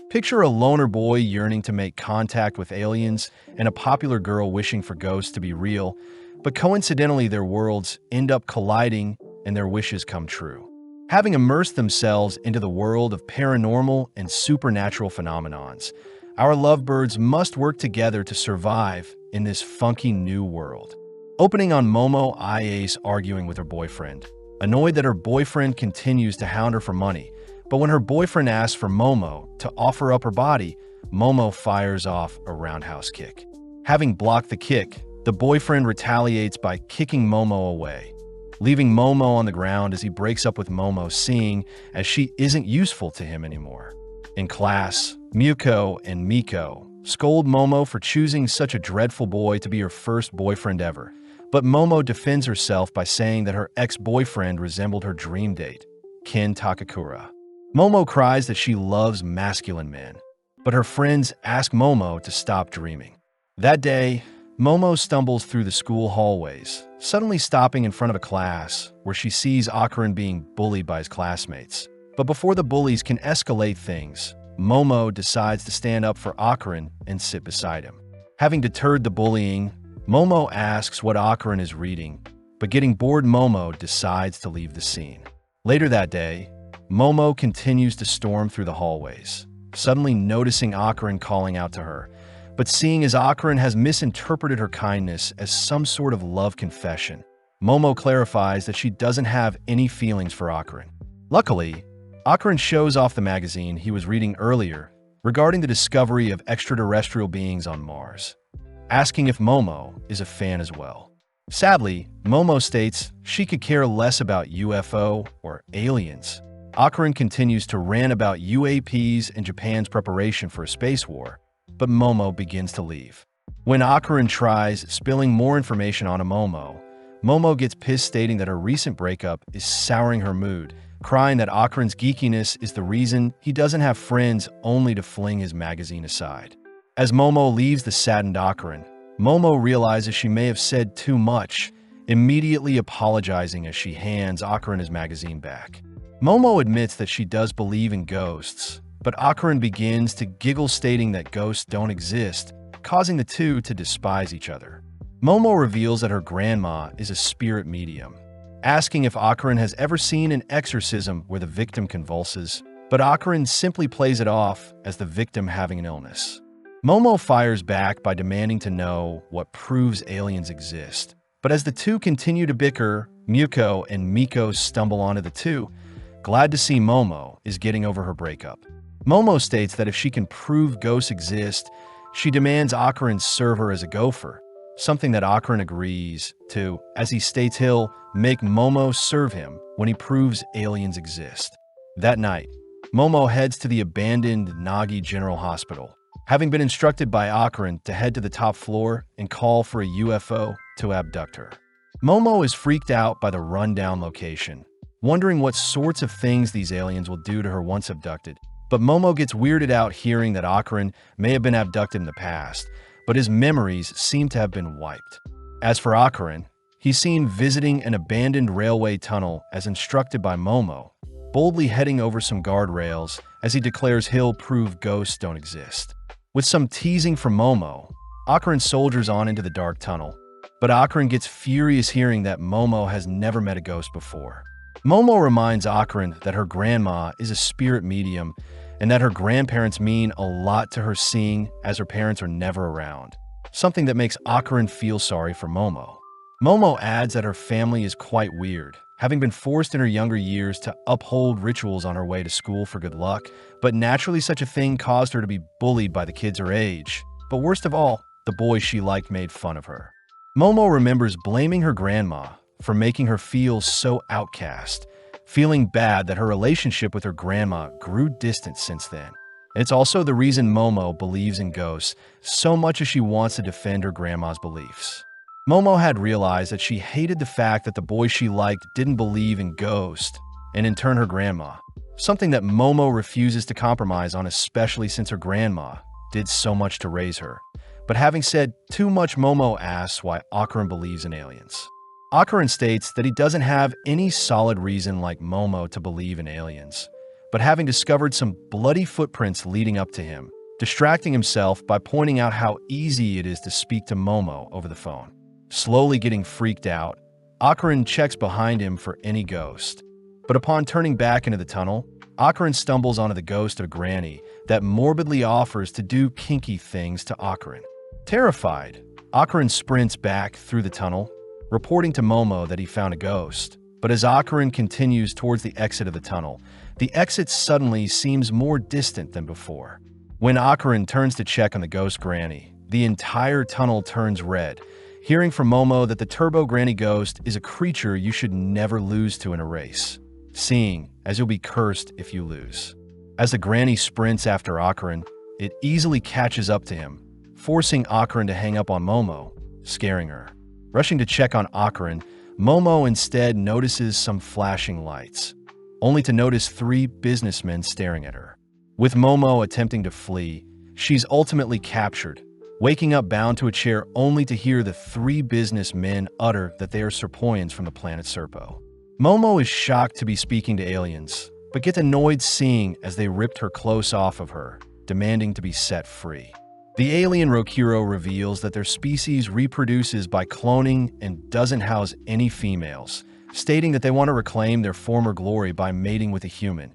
Picture a loner boy yearning to make contact with aliens and a popular girl wishing for ghosts to be real, but coincidentally their worlds end up colliding and their wishes come true. Having immersed themselves into the world of paranormal and supernatural phenomenons, our lovebirds must work together to survive in this funky new world. Opening on Momo Ace arguing with her boyfriend. Annoyed that her boyfriend continues to hound her for money, but when her boyfriend asks for Momo to offer up her body, Momo fires off a roundhouse kick. Having blocked the kick, the boyfriend retaliates by kicking Momo away, leaving Momo on the ground as he breaks up with Momo, seeing as she isn't useful to him anymore. In class, Muko and Miko scold Momo for choosing such a dreadful boy to be her first boyfriend ever, but Momo defends herself by saying that her ex-boyfriend resembled her dream date, Ken Takakura. Momo cries that she loves masculine men, but her friends ask Momo to stop dreaming. That day, Momo stumbles through the school hallways, suddenly stopping in front of a class where she sees Akaran being bullied by his classmates. But before the bullies can escalate things, Momo decides to stand up for Akaran and sit beside him. Having deterred the bullying, Momo asks what Akaran is reading, but getting bored, Momo decides to leave the scene. Later that day, Momo continues to storm through the hallways, suddenly noticing Akaran calling out to her, but seeing as Akaran has misinterpreted her kindness as some sort of love confession, Momo clarifies that she doesn't have any feelings for Akaran. Luckily, Akaran shows off the magazine he was reading earlier regarding the discovery of extraterrestrial beings on Mars, asking if Momo is a fan as well. Sadly, Momo states she could care less about UFO or aliens. Akaran continues to rant about UAPs and Japan's preparation for a space war, but Momo begins to leave. When Akaran tries spilling more information on Momo, Momo gets pissed, stating that her recent breakup is souring her mood, crying that Akaran's geekiness is the reason he doesn't have friends, only to fling his magazine aside. As Momo leaves the saddened Akaran, Momo realizes she may have said too much, immediately apologizing as she hands Akaran his magazine back. Momo admits that she does believe in ghosts, but Akaran begins to giggle, stating that ghosts don't exist, causing the two to despise each other. Momo reveals that her grandma is a spirit medium, asking if Akaran has ever seen an exorcism where the victim convulses, but Akaran simply plays it off as the victim having an illness. Momo fires back by demanding to know what proves aliens exist, but as the two continue to bicker, Muko and Miko stumble onto the two, glad to see Momo is getting over her breakup. Momo states that if she can prove ghosts exist, she demands Akaran serve her as a gopher, something that Akaran agrees to, as he states he'll make Momo serve him when he proves aliens exist. That night, Momo heads to the abandoned Nagi General Hospital, having been instructed by Akaran to head to the top floor and call for a UFO to abduct her. Momo is freaked out by the rundown location, wondering what sorts of things these aliens will do to her once abducted. But Momo gets weirded out hearing that Akaran may have been abducted in the past, but his memories seem to have been wiped. As for Akaran, he's seen visiting an abandoned railway tunnel as instructed by Momo, boldly heading over some guardrails as he declares he'll prove ghosts don't exist. With some teasing from Momo, Akaran soldiers on into the dark tunnel, but Akaran gets furious hearing that Momo has never met a ghost before. Momo reminds Akaran that her grandma is a spirit medium and that her grandparents mean a lot to her, seeing as her parents are never around, something that makes Akaran feel sorry for Momo. Momo adds that her family is quite weird, having been forced in her younger years to uphold rituals on her way to school for good luck, but naturally such a thing caused her to be bullied by the kids her age. But worst of all, the boys she liked made fun of her. Momo remembers blaming her grandma for making her feel so outcast, feeling bad that her relationship with her grandma grew distant since then. It's also the reason Momo believes in ghosts so much as she wants to defend her grandma's beliefs. Momo had realized that she hated the fact that the boy she liked didn't believe in ghosts, and in turn her grandma, something that Momo refuses to compromise on, especially since her grandma did so much to raise her. But having said too much, Momo asks why Akaran believes in aliens. Akaran states that he doesn't have any solid reason like Momo to believe in aliens, but having discovered some bloody footprints leading up to him, distracting himself by pointing out how easy it is to speak to Momo over the phone. Slowly getting freaked out, Akarin checks behind him for any ghost. But upon turning back into the tunnel, Akarin stumbles onto the ghost of Granny that morbidly offers to do kinky things to Akarin. Terrified, Akarin sprints back through the tunnel, reporting to Momo that he found a ghost. But as Akarin continues towards the exit of the tunnel, the exit suddenly seems more distant than before. When Akarin turns to check on the ghost Granny, the entire tunnel turns red, hearing from Momo that the Turbo Granny ghost is a creature you should never lose to in a race, seeing as you'll be cursed if you lose. As the Granny sprints after Akarin, it easily catches up to him, forcing Akarin to hang up on Momo, scaring her. Rushing to check on Akarin, Momo instead notices some flashing lights, only to notice 3 businessmen staring at her. With Momo attempting to flee, she's ultimately captured, waking up bound to a chair only to hear the 3 businessmen utter that they are Serpoians from the planet Serpo. Momo is shocked to be speaking to aliens, but gets annoyed seeing as they ripped her clothes off of her, demanding to be set free. The alien Rokuro reveals that their species reproduces by cloning and doesn't house any females, stating that they want to reclaim their former glory by mating with a human,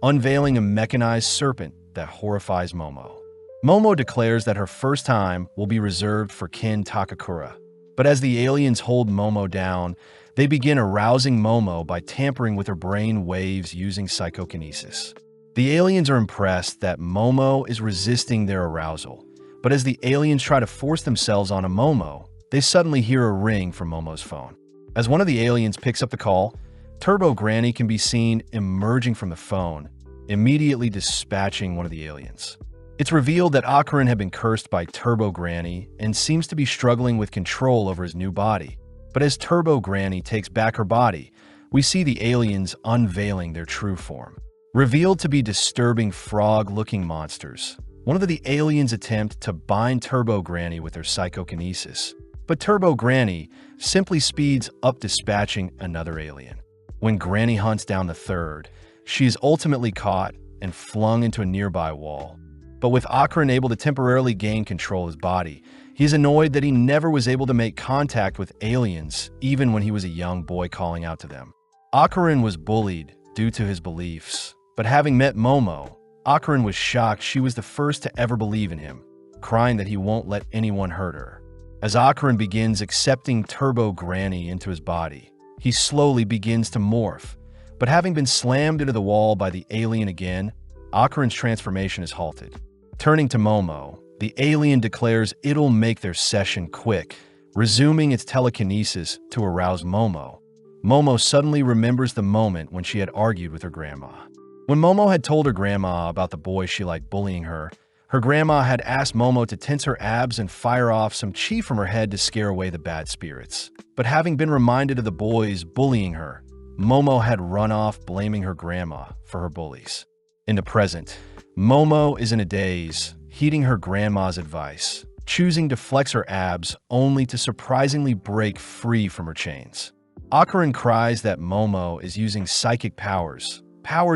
unveiling a mechanized serpent that horrifies Momo. Momo declares that her first time will be reserved for Kin Takakura, but as the aliens hold Momo down, they begin arousing Momo by tampering with her brain waves using psychokinesis. The aliens are impressed that Momo is resisting their arousal, but as the aliens try to force themselves onto Momo, they suddenly hear a ring from Momo's phone. As one of the aliens picks up the call, Turbo Granny can be seen emerging from the phone, immediately dispatching one of the aliens. It's revealed that Akarin had been cursed by Turbo Granny and seems to be struggling with control over his new body. But as Turbo Granny takes back her body, we see the aliens unveiling their true form. Revealed to be disturbing frog-looking monsters, one of the aliens attempt to bind Turbo Granny with their psychokinesis, but Turbo Granny simply speeds up dispatching another alien. When Granny hunts down the third, she is ultimately caught and flung into a nearby wall. But with Akarin able to temporarily gain control of his body, he is annoyed that he never was able to make contact with aliens even when he was a young boy calling out to them. Akarin was bullied due to his beliefs, but having met Momo, Akarin was shocked she was the first to ever believe in him, crying that he won't let anyone hurt her. As Akarin begins accepting Turbo Granny into his body, he slowly begins to morph, but having been slammed into the wall by the alien again, Akarin's transformation is halted. Turning to Momo, the alien declares it'll make their session quick, resuming its telekinesis to arouse Momo. Momo suddenly remembers the moment when she had argued with her grandma. When Momo had told her grandma about the boy she liked bullying her, her grandma had asked Momo to tense her abs and fire off some chi from her head to scare away the bad spirits. But having been reminded of the boys bullying her, Momo had run off blaming her grandma for her bullies. In the present, Momo is in a daze, heeding her grandma's advice, choosing to flex her abs only to surprisingly break free from her chains. Akarin cries that Momo is using psychic powers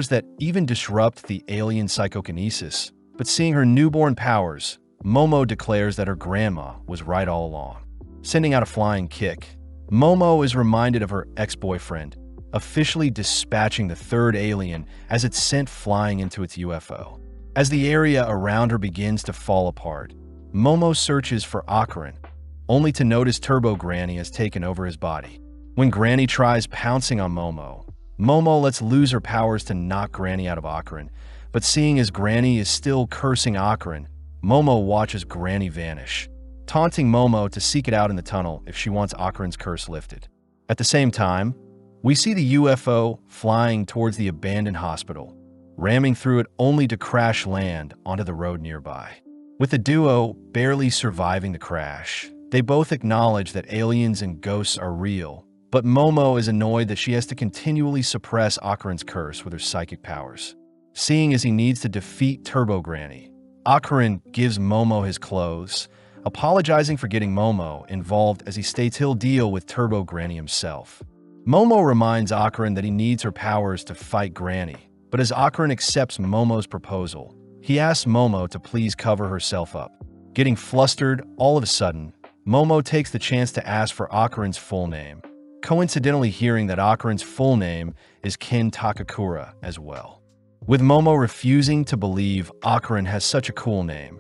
that even disrupt the alien psychokinesis, but seeing her newborn powers, Momo declares that her grandma was right all along. Sending out a flying kick, Momo is reminded of her ex-boyfriend, officially dispatching the third alien as it's sent flying into its UFO. As the area around her begins to fall apart, Momo searches for Akarin, only to notice Turbo Granny has taken over his body. When Granny tries pouncing on Momo, Momo lets loose her powers to knock Granny out of Akarin, but seeing as Granny is still cursing Akarin, Momo watches Granny vanish, taunting Momo to seek it out in the tunnel if she wants Akarin's curse lifted. At the same time, we see the UFO flying towards the abandoned hospital, ramming through it only to crash land onto the road nearby. With the duo barely surviving the crash, they both acknowledge that aliens and ghosts are real, but Momo is annoyed that she has to continually suppress Akarin's curse with her psychic powers. Seeing as he needs to defeat Turbo Granny, Akarin gives Momo his clothes, apologizing for getting Momo involved as he states he'll deal with Turbo Granny himself. Momo reminds Akarin that he needs her powers to fight Granny, But as Akarin accepts Momo's proposal, he asks Momo to please cover herself up. Getting flustered, all of a sudden, Momo takes the chance to ask for Akarin's full name, coincidentally hearing that Akarin's full name is Kin Takakura as well. With Momo refusing to believe Akarin has such a cool name,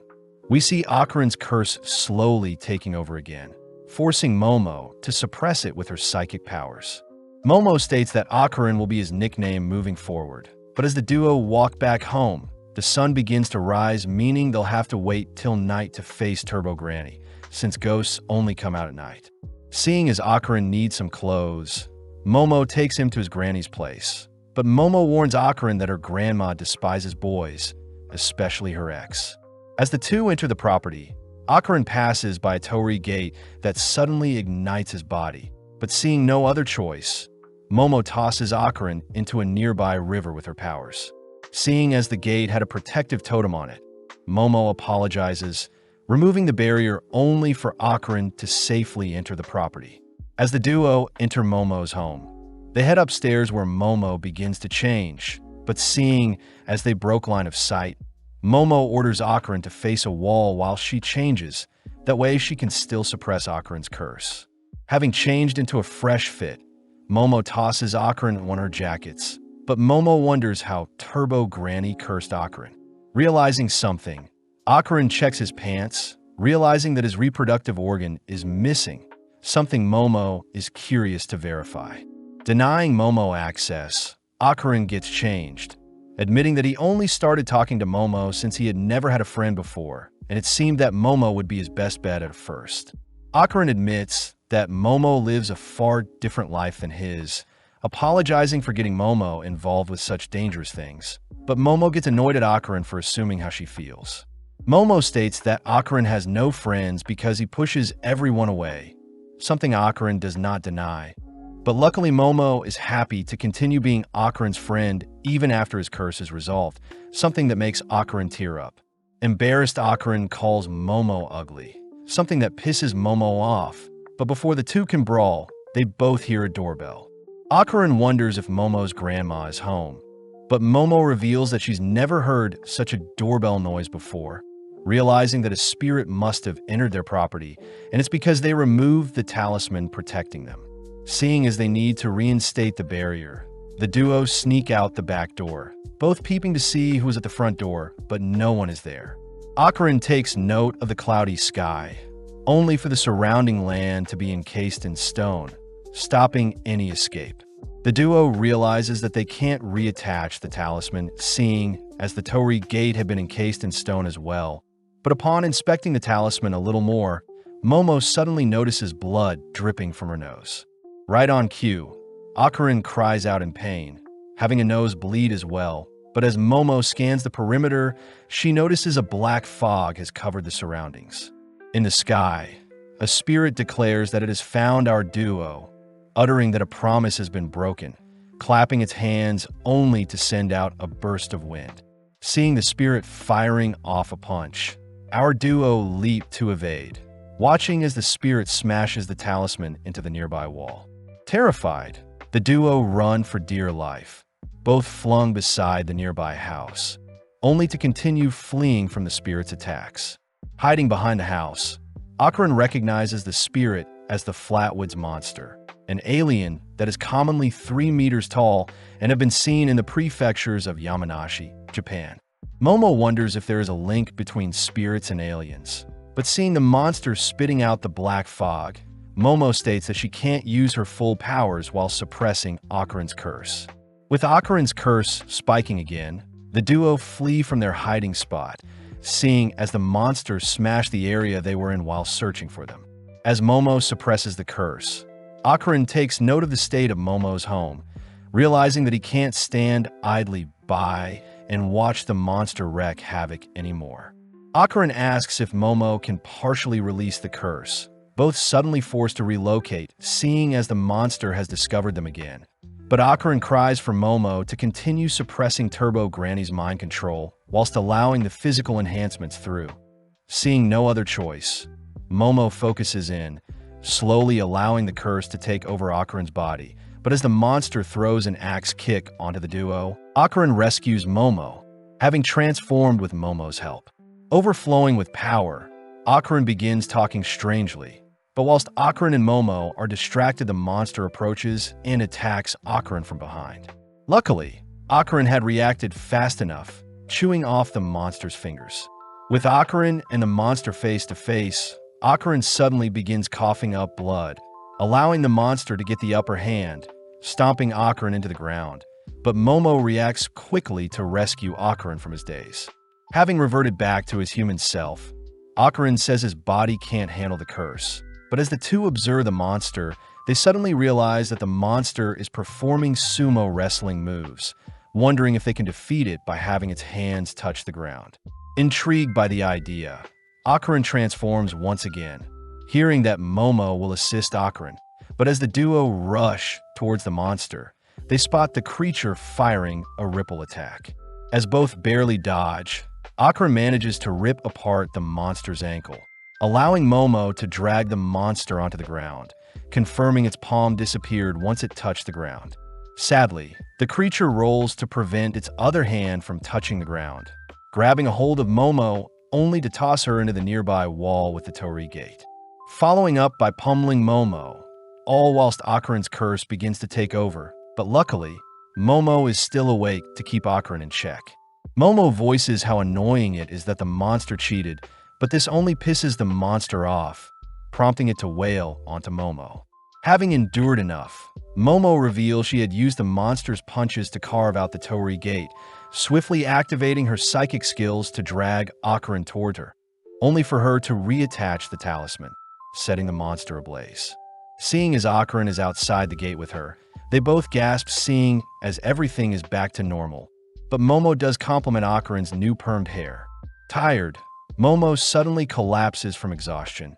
we see Akarin's curse slowly taking over again, forcing Momo to suppress it with her psychic powers. Momo states that Akarin will be his nickname moving forward, but as the duo walk back home, the sun begins to rise, meaning they'll have to wait till night to face Turbo Granny, since ghosts only come out at night. Seeing as Akarin needs some clothes, Momo takes him to his granny's place. But Momo warns Akarin that her grandma despises boys, especially her ex. As the two enter the property, Akarin passes by a torii gate that suddenly ignites his body. But seeing no other choice, Momo tosses Akarin into a nearby river with her powers. Seeing as the gate had a protective totem on it, Momo apologizes, removing the barrier only for Akarin to safely enter the property. As the duo enter Momo's home, they head upstairs where Momo begins to change, but seeing as they broke line of sight, Momo orders Akarin to face a wall while she changes, that way she can still suppress Akarin's curse. Having changed into a fresh fit, Momo tosses Akarin one of her jackets, but Momo wonders how Turbo Granny cursed Akarin. Realizing something, Akarin checks his pants, realizing that his reproductive organ is missing, something Momo is curious to verify. Denying Momo access, Akarin gets changed, admitting that he only started talking to Momo since he had never had a friend before, and it seemed that Momo would be his best bet at first. Akarin admits that Momo lives a far different life than his, apologizing for getting Momo involved with such dangerous things. But Momo gets annoyed at Akarin for assuming how she feels. Momo states that Akarin has no friends because he pushes everyone away, something Akarin does not deny. But luckily Momo is happy to continue being Akarin's friend even after his curse is resolved, something that makes Akarin tear up. Embarrassed, Akarin calls Momo ugly, something that pisses Momo off. But before the two can brawl, they both hear a doorbell. Akarin wonders if Momo's grandma is home, but Momo reveals that she's never heard such a doorbell noise before, realizing that a spirit must have entered their property, and it's because they removed the talisman protecting them. Seeing as they need to reinstate the barrier, the duo sneak out the back door, both peeping to see who is at the front door, but no one is there. Akarin takes note of the cloudy sky, only for the surrounding land to be encased in stone, stopping any escape. The duo realizes that they can't reattach the talisman, seeing as the torii gate had been encased in stone as well. But upon inspecting the talisman a little more, Momo suddenly notices blood dripping from her nose. Right on cue, Akarin cries out in pain, having a nose bleed as well. But as Momo scans the perimeter, she notices a black fog has covered the surroundings. In the sky, a spirit declares that it has found our duo, uttering that a promise has been broken, clapping its hands only to send out a burst of wind. Seeing the spirit firing off a punch, our duo leap to evade, watching as the spirit smashes the talisman into the nearby wall. Terrified, the duo run for dear life, both flung beside the nearby house, only to continue fleeing from the spirit's attacks. Hiding behind the house, Akarin recognizes the spirit as the Flatwoods Monster, an alien that is commonly 3 meters tall and have been seen in the prefectures of Yamanashi, Japan. Momo wonders if there is a link between spirits and aliens, but seeing the monster spitting out the black fog, Momo states that she can't use her full powers while suppressing Akarin's curse. With Akarin's curse spiking again, the duo flee from their hiding spot, seeing as the monster smashed the area they were in while searching for them. As Momo suppresses the curse, Akarin takes note of the state of Momo's home, realizing that he can't stand idly by and watch the monster wreak havoc anymore. Akarin asks if Momo can partially release the curse, both suddenly forced to relocate, seeing as the monster has discovered them again. But Akarin cries for Momo to continue suppressing Turbo Granny's mind control whilst allowing the physical enhancements through. Seeing no other choice, Momo focuses in, slowly allowing the curse to take over Akarin's body, But as the monster throws an axe kick onto the duo, Akarin rescues Momo, having transformed with Momo's help. Overflowing with power, Akarin begins talking strangely. But whilst Akarin and Momo are distracted, the monster approaches and attacks Akarin from behind. Luckily, Akarin had reacted fast enough, chewing off the monster's fingers. With Akarin and the monster face to face, Akarin suddenly begins coughing up blood, allowing the monster to get the upper hand, stomping Akarin into the ground. But Momo reacts quickly to rescue Akarin from his daze. Having reverted back to his human self, Akarin says his body can't handle the curse. But as the two observe the monster, they suddenly realize that the monster is performing sumo wrestling moves, wondering if they can defeat it by having its hands touch the ground. Intrigued by the idea, Akarin transforms once again, hearing that Momo will assist Akarin. But as the duo rush towards the monster, they spot the creature firing a ripple attack. As both barely dodge, Akarin manages to rip apart the monster's ankle, allowing Momo to drag the monster onto the ground, confirming its palm disappeared once it touched the ground. Sadly, the creature rolls to prevent its other hand from touching the ground, grabbing a hold of Momo only to toss her into the nearby wall with the torii gate. Following up by pummeling Momo, all whilst Akarin's curse begins to take over, but luckily, Momo is still awake to keep Akarin in check. Momo voices how annoying it is that the monster cheated, but this only pisses the monster off, prompting it to wail onto Momo. Having endured enough, Momo reveals she had used the monster's punches to carve out the torii gate, swiftly activating her psychic skills to drag Akarin toward her, only for her to reattach the talisman, setting the monster ablaze. Seeing as Akarin is outside the gate with her, they both gasp, seeing as everything is back to normal. But Momo does compliment Akarin's new permed hair. Tired, Momo suddenly collapses from exhaustion,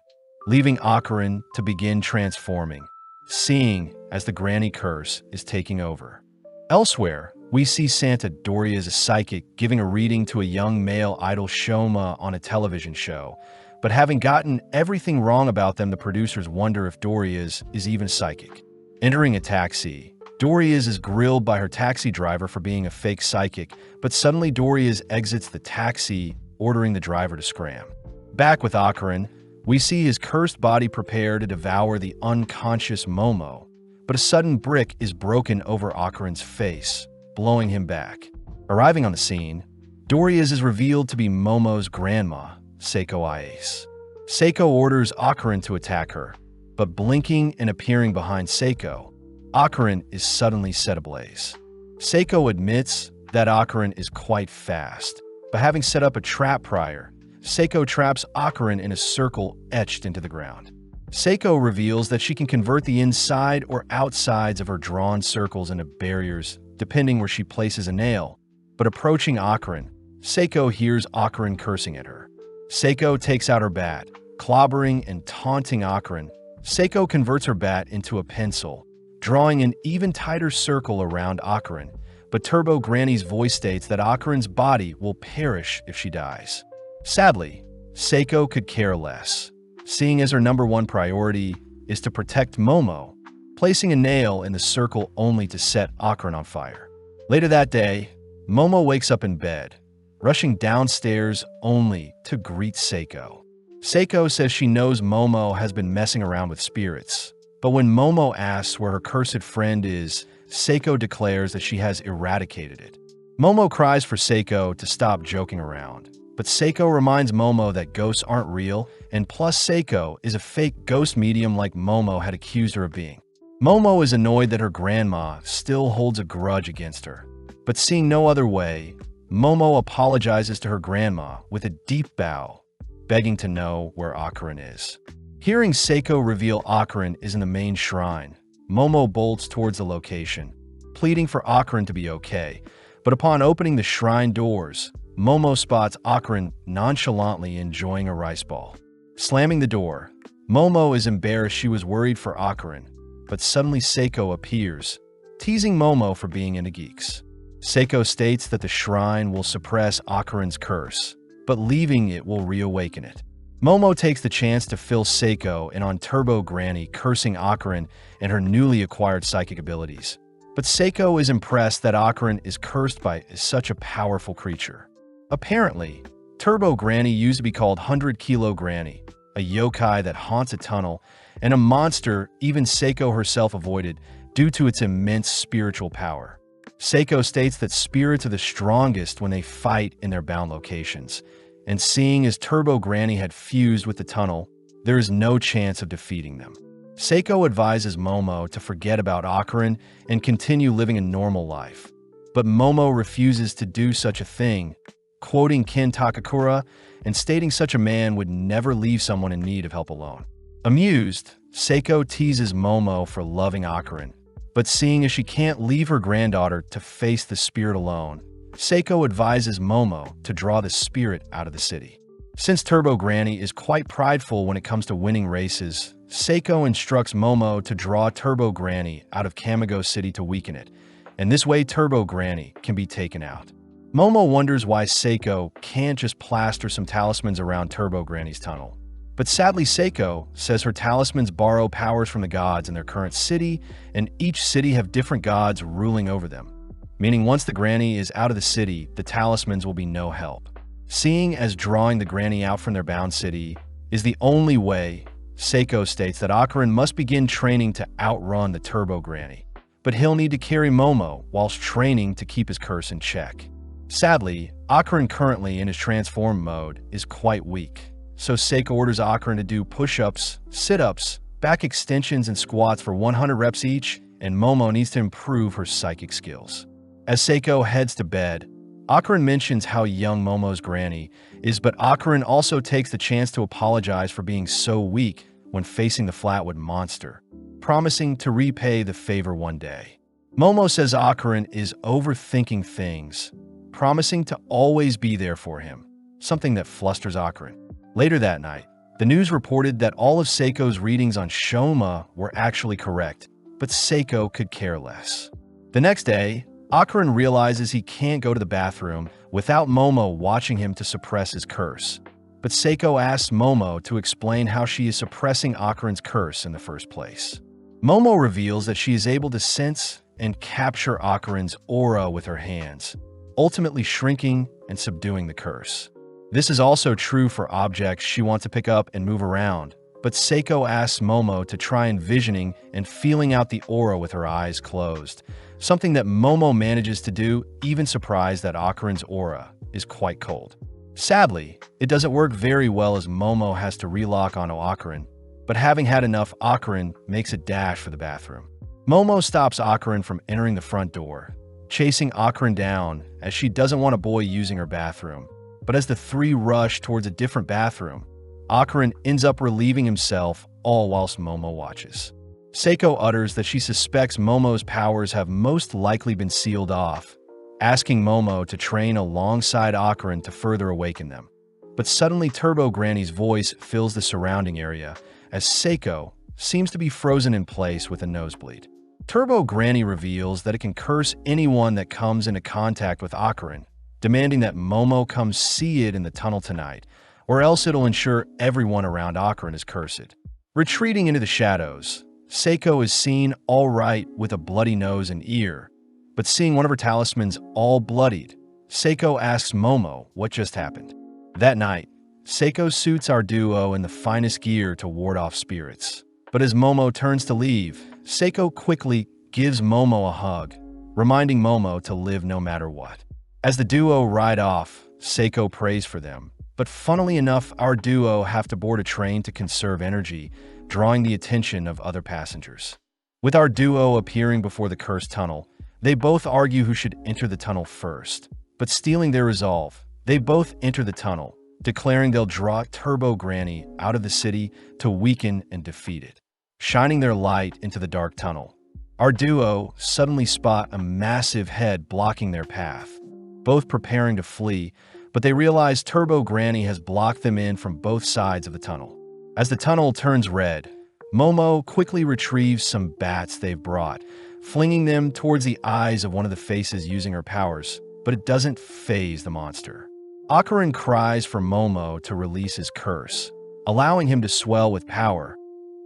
leaving Akarin to begin transforming, seeing as the granny curse is taking over. Elsewhere, we see Santa Doria as a psychic giving a reading to a young male idol Shoma on a television show. But having gotten everything wrong about them, the producers wonder if Doria's is even psychic. Entering a taxi, Doria's is grilled by her taxi driver for being a fake psychic, but suddenly Doria's exits the taxi, ordering the driver to scram. Back with Akarin, we see his cursed body prepare to devour the unconscious Momo, but a sudden brick is broken over Akarin's face, blowing him back. Arriving on the scene, Doria's is revealed to be Momo's grandma, Seiko Ice. Seiko orders Akarin to attack her, but blinking and appearing behind Seiko, Akarin is suddenly set ablaze. Seiko admits that Akarin is quite fast, but having set up a trap prior, Seiko traps Akarin in a circle etched into the ground. Seiko reveals that she can convert the inside or outsides of her drawn circles into barriers, depending where she places a nail. But approaching Akarin, Seiko hears Akarin cursing at her. Seiko takes out her bat, clobbering and taunting Akarin. Seiko converts her bat into a pencil, drawing an even tighter circle around Akarin, but Turbo Granny's voice states that Akarin's body will perish if she dies. Sadly, Seiko could care less, seeing as her number one priority is to protect Momo, placing a nail in the circle only to set Akarin on fire. Later that day, Momo wakes up in bed, rushing downstairs only to greet Seiko. Seiko says she knows Momo has been messing around with spirits, but when Momo asks where her cursed friend is, Seiko declares that she has eradicated it. Momo cries for Seiko to stop joking around, but Seiko reminds Momo that ghosts aren't real, and plus Seiko is a fake ghost medium like Momo had accused her of being. Momo is annoyed that her grandma still holds a grudge against her, but seeing no other way, Momo apologizes to her grandma with a deep bow, begging to know where Akarin is. Hearing Seiko reveal Akarin is in the main shrine, Momo bolts towards the location, pleading for Akarin to be okay, but upon opening the shrine doors, Momo spots Akarin nonchalantly enjoying a rice ball. Slamming the door, Momo is embarrassed. She was worried for Akarin, but suddenly Seiko appears, teasing Momo for being into geeks. Seiko states that the shrine will suppress Akarin's curse, but leaving it will reawaken it. Momo takes the chance to fill Seiko in on Turbo Granny, cursing Akarin and her newly acquired psychic abilities. But Seiko is impressed that Akarin is cursed by such a powerful creature. Apparently, Turbo Granny used to be called 100 Kilo Granny, a yokai that haunts a tunnel, and a monster even Seiko herself avoided due to its immense spiritual power. Seiko states that spirits are the strongest when they fight in their bound locations, and seeing as Turbo Granny had fused with the tunnel, there is no chance of defeating them. Seiko advises Momo to forget about Akarin and continue living a normal life. But Momo refuses to do such a thing, quoting Ken Takakura and stating such a man would never leave someone in need of help alone. Amused, Seiko teases Momo for loving Akarin, but seeing as she can't leave her granddaughter to face the spirit alone, Seiko advises Momo to draw the spirit out of the city. Since Turbo Granny is quite prideful when it comes to winning races, Seiko instructs Momo to draw Turbo Granny out of Kamigo City to weaken it, and this way Turbo Granny can be taken out. Momo wonders why Seiko can't just plaster some talismans around Turbo Granny's tunnel. But sadly, Seiko says her talismans borrow powers from the gods in their current city, and each city have different gods ruling over them. Meaning once the granny is out of the city, the talismans will be no help. Seeing as drawing the granny out from their bound city is the only way, Seiko states that Akarin must begin training to outrun the Turbo Granny. But he'll need to carry Momo whilst training to keep his curse in check. Sadly, Akarin currently in his transform mode is quite weak, so Seiko orders Akarin to do push-ups, sit-ups, back extensions, and squats for 100 reps each, and Momo needs to improve her psychic skills. As Seiko heads to bed, Akarin mentions how young Momo's granny is, but Akarin also takes the chance to apologize for being so weak when facing the Flatwood monster, promising to repay the favor one day. Momo says Akarin is overthinking things, promising to always be there for him, something that flusters Akarin. Later that night, the news reported that all of Seiko's readings on Shoma were actually correct, but Seiko could care less. The next day, Akarin realizes he can't go to the bathroom without Momo watching him to suppress his curse. But Seiko asks Momo to explain how she is suppressing Akarin's curse in the first place. Momo reveals that she is able to sense and capture Akarin's aura with her hands, ultimately shrinking and subduing the curse. This is also true for objects she wants to pick up and move around, but Seiko asks Momo to try envisioning and feeling out the aura with her eyes closed, something that Momo manages to do, even surprised that Akarin's aura is quite cold. Sadly, it doesn't work very well as Momo has to relock onto Akarin, but having had enough, Akarin makes a dash for the bathroom. Momo stops Akarin from entering the front door, chasing Akarin down as she doesn't want a boy using her bathroom. But as the three rush towards a different bathroom, Akarin ends up relieving himself, all whilst Momo watches. Seiko utters that she suspects Momo's powers have most likely been sealed off, asking Momo to train alongside Akarin to further awaken them. But suddenly Turbo Granny's voice fills the surrounding area, as Seiko seems to be frozen in place with a nosebleed. Turbo Granny reveals that it can curse anyone that comes into contact with Akarin, demanding that Momo come see it in the tunnel tonight, or else it'll ensure everyone around Akarin is cursed. Retreating into the shadows, Seiko is seen all right with a bloody nose and ear, but seeing one of her talismans all bloodied, Seiko asks Momo what just happened. That night, Seiko suits our duo in the finest gear to ward off spirits. But as Momo turns to leave, Seiko quickly gives Momo a hug, reminding Momo to live no matter what. As the duo ride off, Seiko prays for them, but funnily enough, our duo have to board a train to conserve energy, drawing the attention of other passengers. With our duo appearing before the cursed tunnel, they both argue who should enter the tunnel first. But stealing their resolve, they both enter the tunnel, declaring they'll draw Turbo Granny out of the city to weaken and defeat it. Shining their light into the dark tunnel, our duo suddenly spot a massive head blocking their path, both preparing to flee, but they realize Turbo Granny has blocked them in from both sides of the tunnel. As the tunnel turns red, Momo quickly retrieves some bats they've brought, flinging them towards the eyes of one of the faces using her powers, but it doesn't faze the monster. Akarin cries for Momo to release his curse, allowing him to swell with power.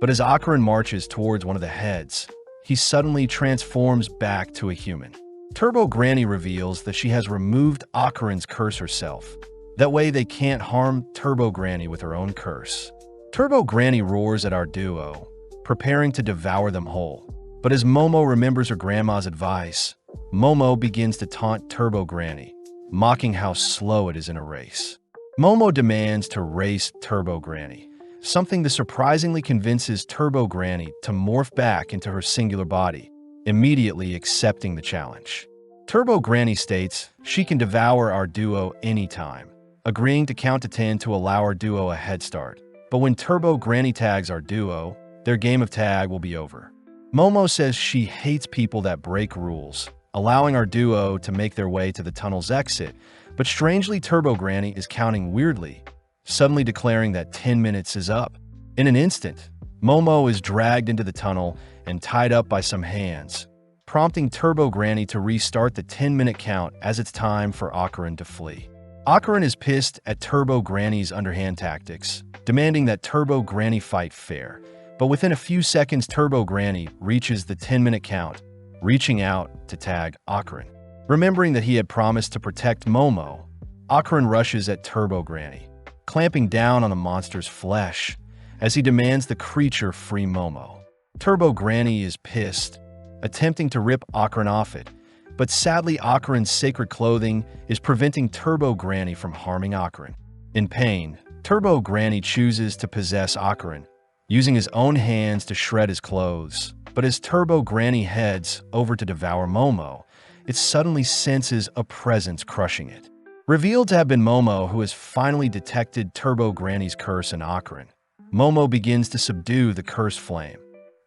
But as Akarin marches towards one of the heads, he suddenly transforms back to a human. Turbo Granny reveals that she has removed Akarin's curse herself. That way they can't harm Turbo Granny with her own curse. Turbo Granny roars at our duo, preparing to devour them whole. But as Momo remembers her grandma's advice, Momo begins to taunt Turbo Granny, mocking how slow it is in a race. Momo demands to race Turbo Granny, something that surprisingly convinces Turbo Granny to morph back into her singular body, immediately accepting the challenge. Turbo Granny states she can devour our duo anytime, agreeing to count to 10 to allow our duo a head start. But when Turbo Granny tags our duo, their game of tag will be over. Momo says she hates people that break rules, allowing our duo to make their way to the tunnel's exit, but strangely Turbo Granny is counting weirdly, suddenly declaring that 10 minutes is up. In an instant, Momo is dragged into the tunnel and tied up by some hands, prompting Turbo Granny to restart the 10-minute count as it's time for Akarin to flee. Akarin is pissed at Turbo Granny's underhand tactics, demanding that Turbo Granny fight fair. But within a few seconds, Turbo Granny reaches the 10-minute count, reaching out to tag Akarin. Remembering that he had promised to protect Momo, Akarin rushes at Turbo Granny, clamping down on the monster's flesh as he demands the creature free Momo. Turbo Granny is pissed, attempting to rip Akarin off it, but sadly Akarin's sacred clothing is preventing Turbo Granny from harming Akarin. In pain, Turbo Granny chooses to possess Akarin, using his own hands to shred his clothes. But as Turbo Granny heads over to devour Momo, it suddenly senses a presence crushing it. Revealed to have been Momo, who has finally detected Turbo Granny's curse in Akarin, Momo begins to subdue the cursed flame,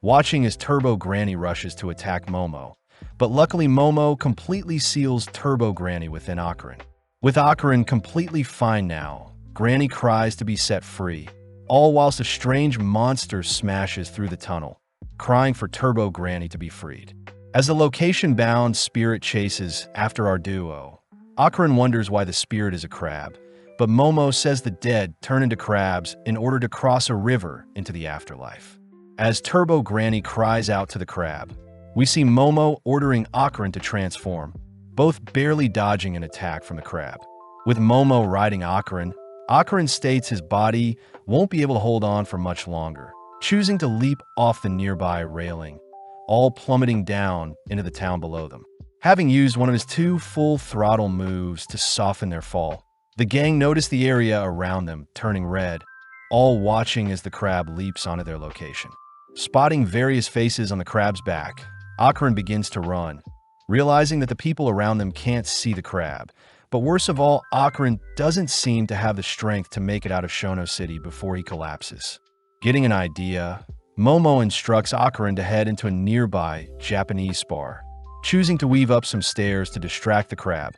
watching as Turbo Granny rushes to attack Momo. But luckily Momo completely seals Turbo Granny within Akarin. With Akarin completely fine now, Granny cries to be set free, all whilst a strange monster smashes through the tunnel, crying for Turbo Granny to be freed. As the location-bound spirit chases after our duo, Akarin wonders why the spirit is a crab, but Momo says the dead turn into crabs in order to cross a river into the afterlife. As Turbo Granny cries out to the crab, we see Momo ordering Akarin to transform, both barely dodging an attack from the crab. With Momo riding Akarin, Akarin states his body won't be able to hold on for much longer, choosing to leap off the nearby railing, all plummeting down into the town below them. Having used one of his 2 full-throttle moves to soften their fall, the gang notice the area around them turning red, all watching as the crab leaps onto their location. Spotting various faces on the crab's back, Akarin begins to run, realizing that the people around them can't see the crab. But worst of all, Akarin doesn't seem to have the strength to make it out of Shono City before he collapses. Getting an idea, Momo instructs Akarin to head into a nearby Japanese bar, choosing to weave up some stairs to distract the crab,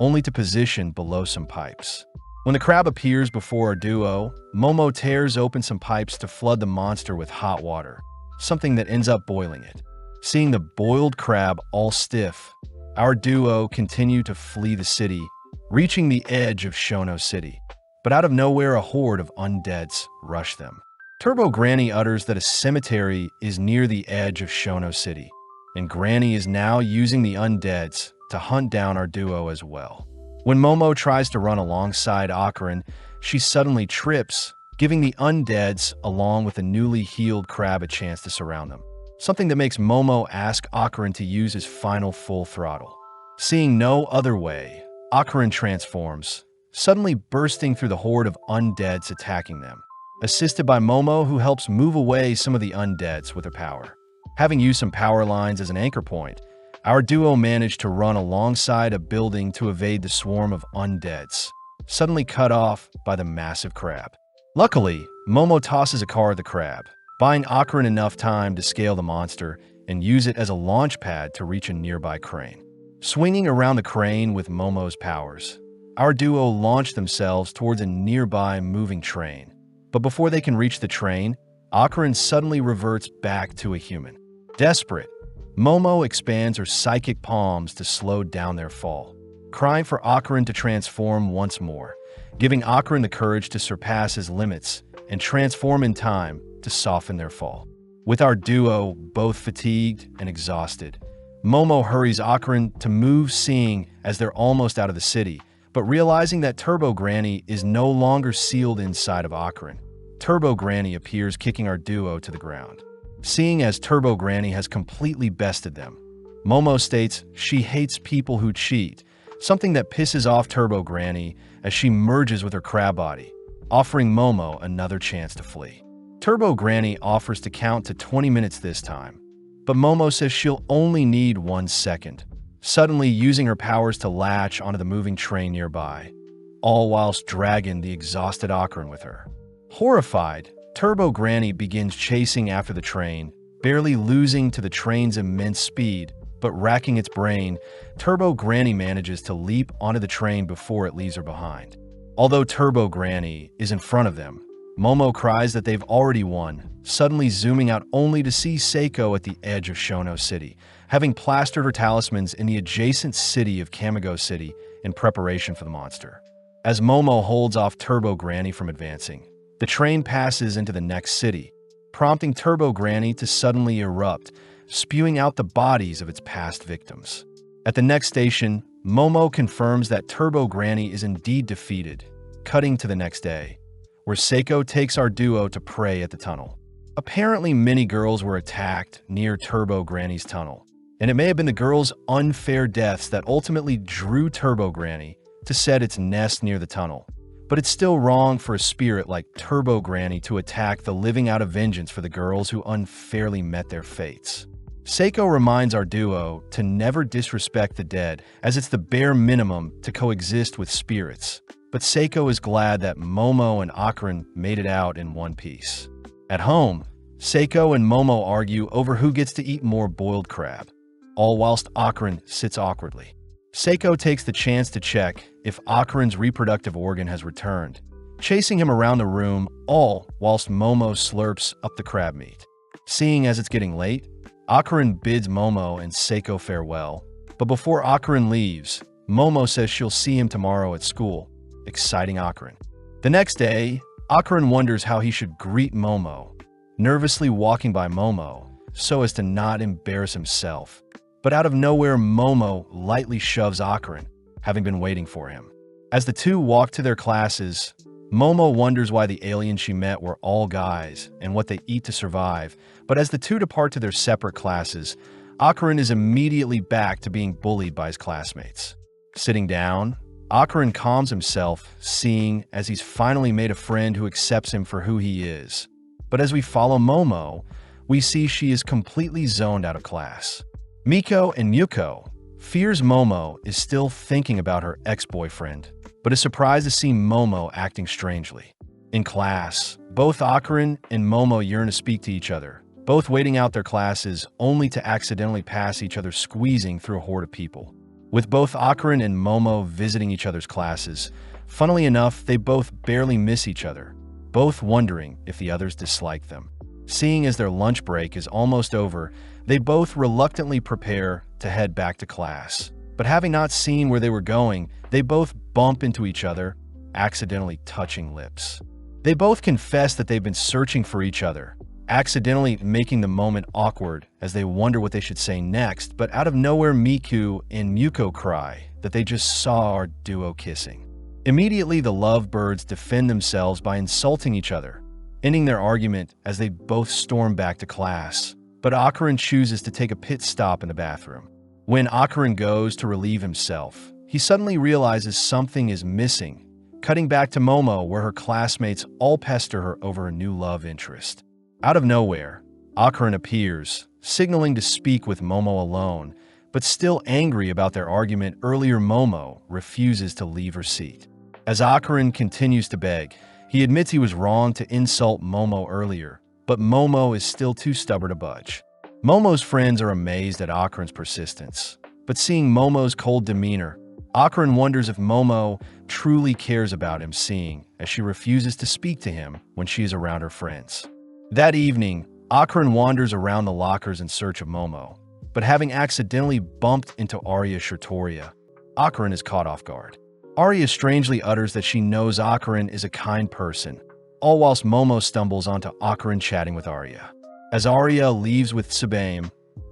only to position below some pipes. When the crab appears before our duo, Momo tears open some pipes to flood the monster with hot water, something that ends up boiling it. Seeing the boiled crab all stiff, our duo continue to flee the city, reaching the edge of Shono City. But out of nowhere, a horde of undeads rush them. Turbo Granny utters that a cemetery is near the edge of Shono City, and Granny is now using the undeads to hunt down our duo as well. When Momo tries to run alongside Akarin, she suddenly trips, giving the undeads along with the newly healed crab a chance to surround them. Something that makes Momo ask Akarin to use his final full throttle. Seeing no other way, Akarin transforms, suddenly bursting through the horde of undeads attacking them, assisted by Momo, who helps move away some of the undeads with her power. Having used some power lines as an anchor point, our duo managed to run alongside a building to evade the swarm of undeads, suddenly cut off by the massive crab. Luckily, Momo tosses a car at the crab, buying Akarin enough time to scale the monster and use it as a launch pad to reach a nearby crane. Swinging around the crane with Momo's powers, our duo launch themselves towards a nearby moving train. But before they can reach the train, Akarin suddenly reverts back to a human. Desperate, Momo expands her psychic palms to slow down their fall, crying for Akarin to transform once more, giving Akarin the courage to surpass his limits and transform in time to soften their fall. With our duo both fatigued and exhausted, Momo hurries Akron to move, seeing as they're almost out of the city, but realizing that Turbo Granny is no longer sealed inside of Akron. Turbo Granny appears, kicking our duo to the ground. Seeing as Turbo Granny has completely bested them, Momo states she hates people who cheat, something that pisses off Turbo Granny as she merges with her crab body, offering Momo another chance to flee. Turbo Granny offers to count to 20 minutes this time, but Momo says she'll only need 1 second, suddenly using her powers to latch onto the moving train nearby, all whilst dragging the exhausted Akron with her. Horrified, Turbo Granny begins chasing after the train, barely losing to the train's immense speed, but racking its brain. Turbo Granny manages to leap onto the train before it leaves her behind. Although Turbo Granny is in front of them, Momo cries that they've already won, suddenly zooming out only to see Seiko at the edge of Shono City, having plastered her talismans in the adjacent city of Kamigo City in preparation for the monster. As Momo holds off Turbo Granny from advancing, the train passes into the next city, prompting Turbo Granny to suddenly erupt, spewing out the bodies of its past victims. At the next station, Momo confirms that Turbo Granny is indeed defeated, cutting to the next day, where Seiko takes our duo to pray at the tunnel. Apparently, many girls were attacked near Turbo Granny's tunnel, and it may have been the girls' unfair deaths that ultimately drew Turbo Granny to set its nest near the tunnel. But it's still wrong for a spirit like Turbo Granny to attack the living out of vengeance for the girls who unfairly met their fates. Seiko reminds our duo to never disrespect the dead, as it's the bare minimum to coexist with spirits. But Seiko is glad that Momo and Akron made it out in one piece. At home, Seiko and Momo argue over who gets to eat more boiled crab, all whilst Akron sits awkwardly. Seiko takes the chance to check if Akron's reproductive organ has returned, chasing him around the room, all whilst Momo slurps up the crab meat. Seeing as it's getting late, Akron bids Momo and Seiko farewell, but before Akron leaves, Momo says she'll see him tomorrow at school, exciting Akron. The next day, Akron wonders how he should greet Momo, nervously walking by Momo so as to not embarrass himself. But out of nowhere, Momo lightly shoves Akron, having been waiting for him. As the two walk to their classes, Momo wonders why the aliens she met were all guys and what they eat to survive. But as the two depart to their separate classes, Akron is immediately back to being bullied by his classmates. Sitting down, Akron calms himself, seeing as he's finally made a friend who accepts him for who he is. But as we follow Momo, we see she is completely zoned out of class. Miko and Muko fears Momo is still thinking about her ex-boyfriend, but is surprised to see Momo acting strangely. In class, both Akron and Momo yearn to speak to each other, both waiting out their classes only to accidentally pass each other, squeezing through a horde of people. With both Akron and Momo visiting each other's classes, funnily enough, they both barely miss each other, both wondering if the others dislike them. Seeing as their lunch break is almost over, they both reluctantly prepare to head back to class. But having not seen where they were going, they both bump into each other, accidentally touching lips. They both confess that they've been searching for each other, accidentally making the moment awkward as they wonder what they should say next, but out of nowhere, Miku and Muko cry that they just saw our duo kissing. Immediately, the lovebirds defend themselves by insulting each other, ending their argument as they both storm back to class. But Akron chooses to take a pit stop in the bathroom. When Akron goes to relieve himself, he suddenly realizes something is missing, cutting back to Momo, where her classmates all pester her over a new love interest. Out of nowhere, Akron appears, signaling to speak with Momo alone, but still angry about their argument earlier. Momo refuses to leave her seat. As Akron continues to beg, he admits he was wrong to insult Momo earlier, but Momo is still too stubborn to budge. Momo's friends are amazed at Akron's persistence, but seeing Momo's cold demeanor, Akron wonders if Momo truly cares about him, seeing as she refuses to speak to him when she is around her friends. That evening, Akron wanders around the lockers in search of Momo, but having accidentally bumped into Arya Shirtoria, Akron is caught off guard. Arya strangely utters that she knows Akron is a kind person, all whilst Momo stumbles onto Akarin chatting with Arya. As Arya leaves with Tsubame,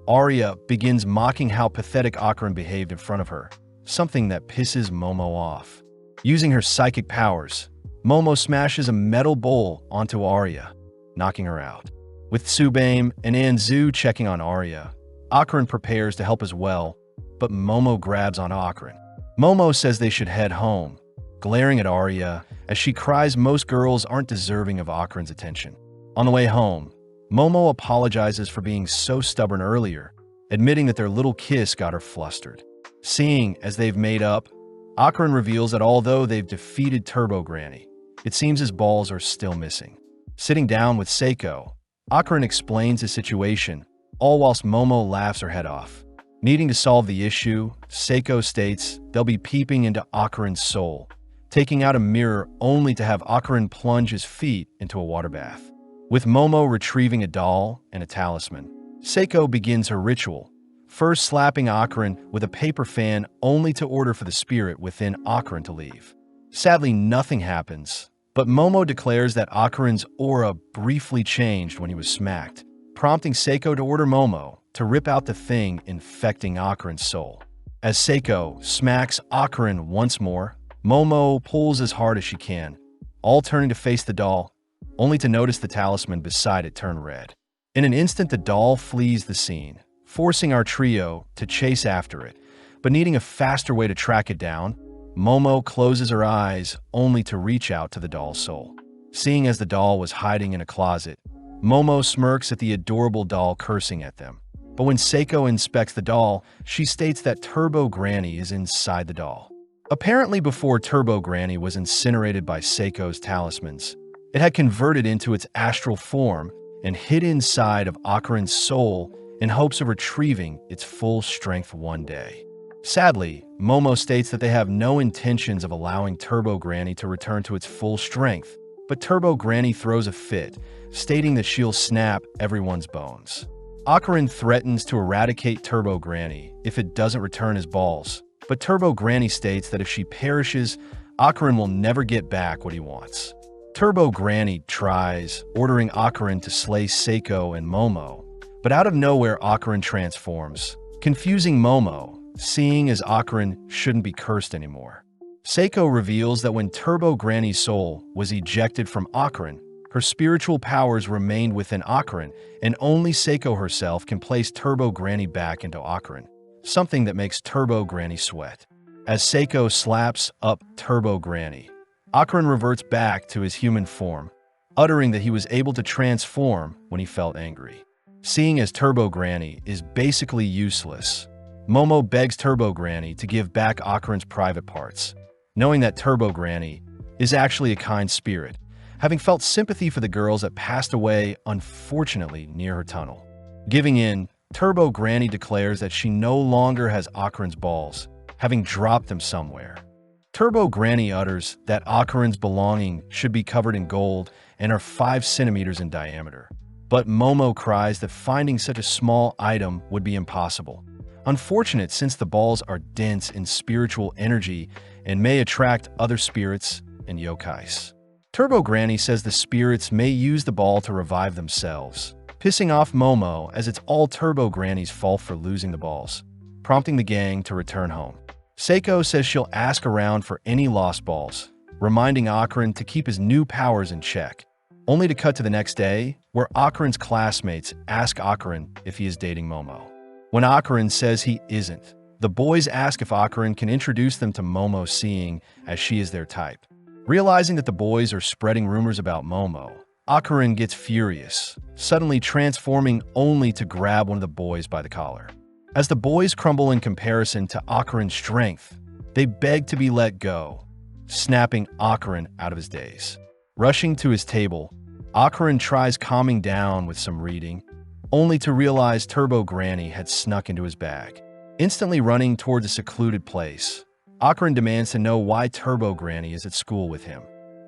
Arya begins mocking how pathetic Akarin behaved in front of her, something that pisses Momo off. Using her psychic powers, Momo smashes a metal bowl onto Arya, knocking her out. With Tsubame and Anzu checking on Arya, Akarin prepares to help as well, but Momo grabs on Akarin. Momo says they should head home, glaring at Arya as she cries most girls aren't deserving of Akarin's attention. On the way home, Momo apologizes for being so stubborn earlier, admitting that their little kiss got her flustered. Seeing as they've made up, Akarin reveals that although they've defeated Turbo Granny, it seems his balls are still missing. Sitting down with Seiko, Akarin explains the situation, all whilst Momo laughs her head off. Needing to solve the issue, Seiko states they'll be peeping into Akarin's soul, taking out a mirror only to have Akarin plunge his feet into a water bath. With Momo retrieving a doll and a talisman, Seiko begins her ritual, first slapping Akarin with a paper fan only to order for the spirit within Akarin to leave. Sadly, nothing happens, but Momo declares that Akarin's aura briefly changed when he was smacked, prompting Seiko to order Momo to rip out the thing infecting Akarin's soul. As Seiko smacks Akarin once more, Momo pulls as hard as she can, all turning to face the doll, only to notice the talisman beside it turn red. In an instant, the doll flees the scene, forcing our trio to chase after it, but needing a faster way to track it down, Momo closes her eyes only to reach out to the doll's soul. Seeing as the doll was hiding in a closet, Momo smirks at the adorable doll cursing at them. But when Seiko inspects the doll, she states that Turbo Granny is inside the doll. Apparently before Turbo Granny was incinerated by Seiko's talismans, it had converted into its astral form and hid inside of Akarin's soul in hopes of retrieving its full strength one day. Sadly, Momo states that they have no intentions of allowing Turbo Granny to return to its full strength, but Turbo Granny throws a fit, stating that she'll snap everyone's bones. Akarin threatens to eradicate Turbo Granny if it doesn't return his balls, but Turbo Granny states that if she perishes, Akarin will never get back what he wants. Turbo Granny tries, ordering Akarin to slay Seiko and Momo, but out of nowhere Akarin transforms, confusing Momo, seeing as Akarin shouldn't be cursed anymore. Seiko reveals that when Turbo Granny's soul was ejected from Akarin, her spiritual powers remained within Akarin, and only Seiko herself can place Turbo Granny back into Akarin, something that makes Turbo Granny sweat. As Seiko slaps up Turbo Granny, Akarin reverts back to his human form, uttering that he was able to transform when he felt angry. Seeing as Turbo Granny is basically useless, Momo begs Turbo Granny to give back Akarin's private parts, knowing that Turbo Granny is actually a kind spirit, having felt sympathy for the girls that passed away, unfortunately, near her tunnel. Giving in, Turbo Granny declares that she no longer has Akarin's balls, having dropped them somewhere. Turbo Granny utters that Akarin's belonging should be covered in gold and are 5 centimeters in diameter. But Momo cries that finding such a small item would be impossible. Unfortunate since the balls are dense in spiritual energy and may attract other spirits and yokais. Turbo Granny says the spirits may use the ball to revive themselves, pissing off Momo as it's all Turbo Granny's fault for losing the balls, prompting the gang to return home. Seiko says she'll ask around for any lost balls, reminding Akarin to keep his new powers in check, only to cut to the next day, where Akarin's classmates ask Akarin if he is dating Momo. When Akarin says he isn't, the boys ask if Akarin can introduce them to Momo, seeing as she is their type. Realizing that the boys are spreading rumors about Momo, Akarin gets furious, suddenly transforming only to grab one of the boys by the collar. As the boys crumble in comparison to Akarin's strength, they beg to be let go, snapping Akarin out of his daze. Rushing to his table, Akarin tries calming down with some reading, only to realize Turbo Granny had snuck into his bag. Instantly running towards a secluded place, Akarin demands to know why Turbo Granny is at school with him.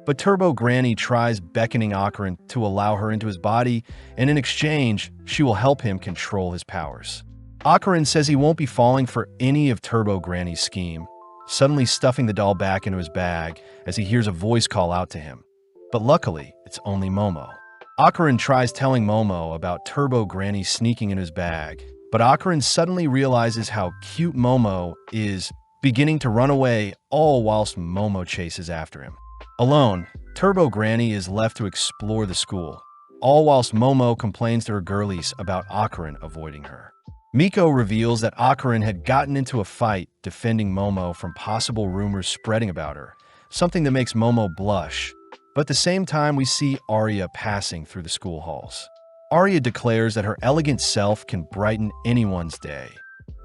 But Turbo Granny tries beckoning Akarin to allow her into his body, and in exchange, she will help him control his powers. Akarin says he won't be falling for any of Turbo Granny's scheme, suddenly stuffing the doll back into his bag as he hears a voice call out to him. But luckily, it's it's only Momo. Akarin tries telling Momo about Turbo Granny sneaking in his bag, but Akarin suddenly realizes how cute Momo is, beginning to run away, all whilst Momo chases after him. Alone, Turbo Granny is left to explore the school, all whilst Momo complains to her girlies about Akarin avoiding her. Miko reveals that Akarin had gotten into a fight defending Momo from possible rumors spreading about her, something that makes Momo blush. But at the same time, we see Arya passing through the school halls. Arya declares that her elegant self can brighten anyone's day.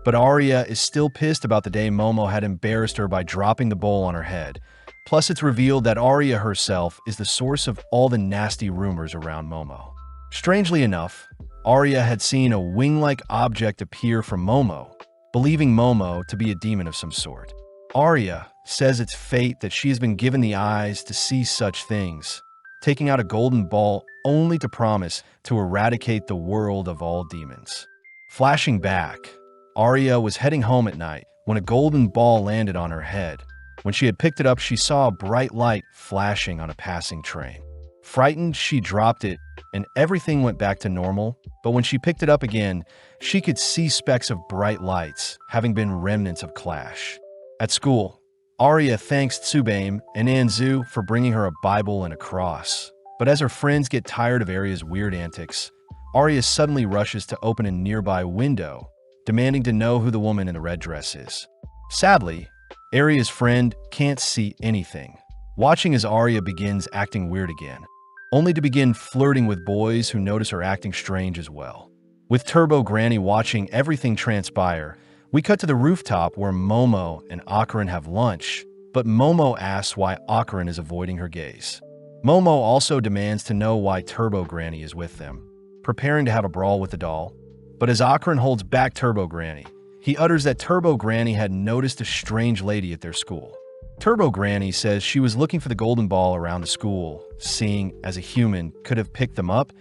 But Arya is still pissed about the day Momo had embarrassed her by dropping the bowl on her head. Plus, it's revealed that Arya herself is the source of all the nasty rumors around Momo. Strangely enough, Arya had seen a wing-like object appear from Momo, believing Momo to be a demon of some sort. Arya says it's fate that she has been given the eyes to see such things, taking out a golden ball only to promise to eradicate the world of all demons. Flashing back, Arya was heading home at night when a golden ball landed on her head. When she had picked it up, she saw a bright light flashing on a passing train. Frightened, she dropped it, and everything went back to normal, but when she picked it up again, she could see specks of bright lights, having been remnants of clash. At school, Arya thanks Tsubaim and Anzu for bringing her a Bible and a cross. But as her friends get tired of Arya's weird antics, Arya suddenly rushes to open a nearby window, demanding to know who the woman in the red dress is. Sadly, Arya's friend can't see anything, watching as Arya begins acting weird again, only to begin flirting with boys who notice her acting strange as well. With Turbo Granny watching everything transpire, we cut to the rooftop where Momo and Akarin have lunch, but Momo asks why Akarin is avoiding her gaze. Momo also demands to know why Turbo Granny is with them, preparing to have a brawl with the doll. But as Akarin holds back Turbo Granny, he utters that Turbo Granny had noticed a strange lady at their school. Turbo Granny says she was looking for the golden ball around the school, seeing as a human could have picked them up,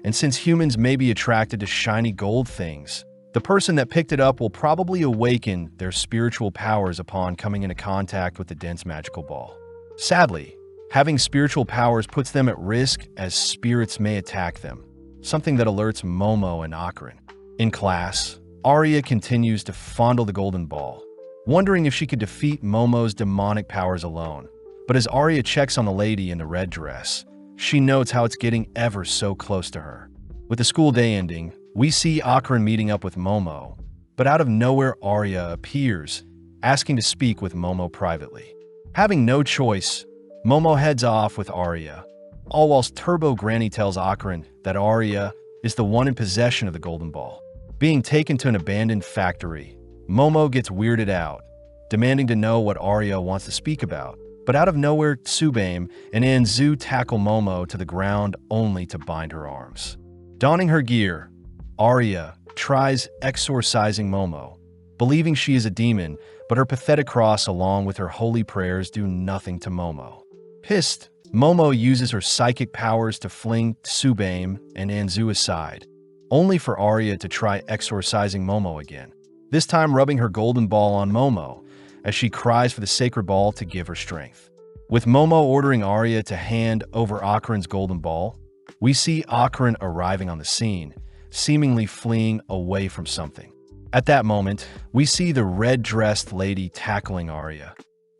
and since humans may be attracted to shiny gold things, the person that picked it up will probably awaken their spiritual powers upon coming into contact with the dense magical ball. Sadly, having spiritual powers puts them at risk as spirits may attack them, something that alerts Momo and Akarin. In class, Arya continues to fondle the golden ball, wondering if she could defeat Momo's demonic powers alone. But as Arya checks on the lady in the red dress, she notes how it's getting ever so close to her. With the school day ending, we see Akarin meeting up with Momo, but out of nowhere Arya appears, asking to speak with Momo privately. Having no choice, Momo heads off with Arya, all whilst Turbo Granny tells Akarin that Arya is the one in possession of the golden ball. Being taken to an abandoned factory, Momo gets weirded out, demanding to know what Arya wants to speak about. But out of nowhere, Tsubaim and Anzu tackle Momo to the ground only to bind her arms. Donning her gear, Arya tries exorcising Momo, believing she is a demon, but her pathetic cross along with her holy prayers do nothing to Momo. Pissed, Momo uses her psychic powers to fling Tsubaim and Anzu aside, only for Arya to try exorcising Momo again, this time rubbing her golden ball on Momo, as she cries for the sacred ball to give her strength. With Momo ordering Arya to hand over Akarin's golden ball, we see Akarin arriving on the scene, seemingly fleeing away from something. At that moment, we see the red-dressed lady tackling Arya,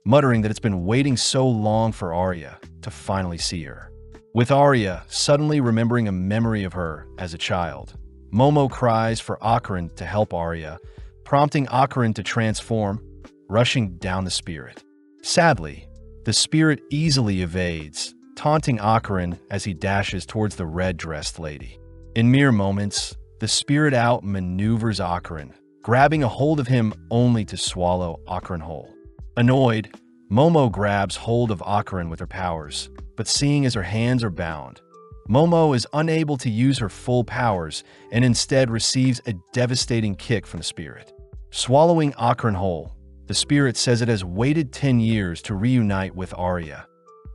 muttering that it's been waiting so long for Arya to finally see her. With Arya suddenly remembering a memory of her as a child, Momo cries for Akarin to help Arya, prompting Akarin to transform, rushing down the spirit. Sadly, the spirit easily evades, taunting Akarin as he dashes towards the red-dressed lady. In mere moments, the spirit outmaneuvers Akarin, grabbing a hold of him only to swallow Akarin whole. Annoyed, Momo grabs hold of Akarin with her powers, but seeing as her hands are bound, Momo is unable to use her full powers and instead receives a devastating kick from the spirit. Swallowing Akarin whole, the spirit says it has waited 10 years to reunite with Arya,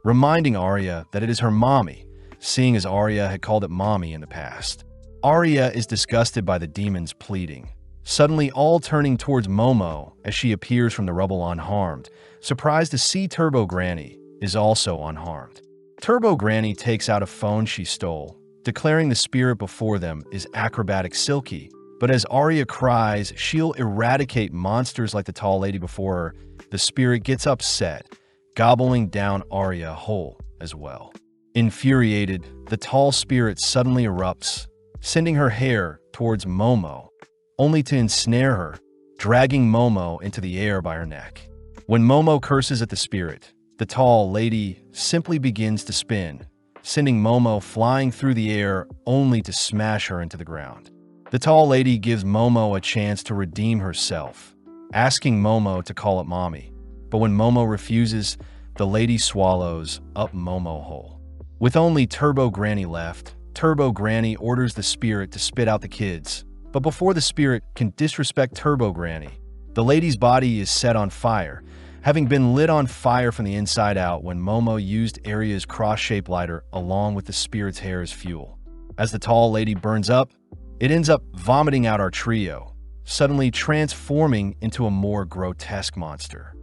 reminding Arya that it is her mommy, seeing as Arya had called it mommy in the past. Arya is disgusted by the demons pleading, suddenly all turning towards Momo as she appears from the rubble unharmed, surprised to see Turbo Granny is also unharmed. Turbo Granny takes out a phone she stole, declaring the spirit before them is acrobatic Silky. But as Arya cries she'll eradicate monsters like the tall lady before her, the spirit gets upset, gobbling down Arya whole as well. Infuriated, the tall spirit suddenly erupts, sending her hair towards Momo, only to ensnare her, dragging Momo into the air by her neck. When Momo curses at the spirit, the tall lady simply begins to spin, sending Momo flying through the air only to smash her into the ground. The tall lady gives Momo a chance to redeem herself, asking Momo to call it mommy. But when Momo refuses, the lady swallows up Momo whole. With only Turbo Granny left, Turbo Granny orders the spirit to spit out the kids. But before the spirit can disrespect Turbo Granny, the lady's body is set on fire, having been lit on fire from the inside out when Momo used Arya's cross-shaped lighter along with the spirit's hair as fuel. As the tall lady burns up, it ends up vomiting out our trio, suddenly transforming into a more grotesque monster.